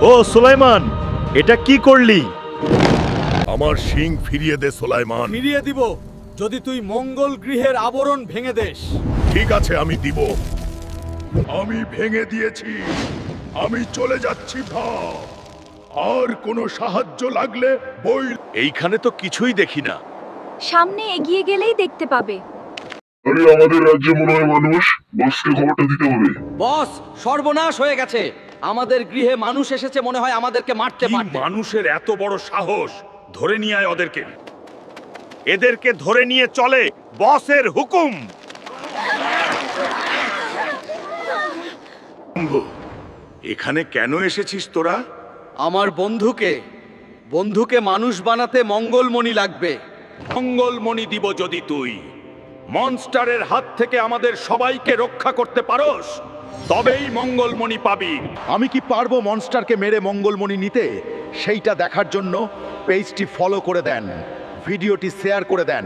ও সুলাইমান, এটা কি করলি? আমার শিং ফিরিয়ে দে সুলাইমান। ফিরিয়ে দিব যদি তুই মঙ্গল গৃহের আবরণ ভেঙে দেস। ঠিক আছে, আমি দিব। আমি ভেঙে দিয়েছি, আমি চলে যাচ্ছি ভাব। আর কোনো সাহায্য লাগলে বই। এইখানে তো কিছুই দেখি না। সামনে এগিয়ে গেলেই দেখতে পাবে। আরে আমাদের রাজ্যে মনে হয় মানুষ, বসকে খবরটা দিতে হবে। বস, সর্বনাশ হয়ে গেছে। আমাদের গৃহে মানুষ এসেছে, মনে হয় আমাদেরকে মারতে কি পারবে। মানুষের এত বড় সাহস! ধরে নিয়ে আয় ওদেরকে। এদেরকে ধরে নিয়ে চলে বসের হুকুম। এখানে কেন এসেছিস তোরা? আমার বন্ধুকে মানুষ বানাতে মঙ্গলমণি লাগবে। মঙ্গলমণি দিব যদি তুই মনস্টারের হাত থেকে আমাদের সবাইকে রক্ষা করতে পারোস, তবেই মঙ্গলমণি পাবি। আমি কি পারবো মনস্টারকে মেরে মঙ্গলমণি নিতে? সেইটা দেখার জন্য পেজটি ফলো করে দেন, ভিডিওটি শেয়ার করে দেন।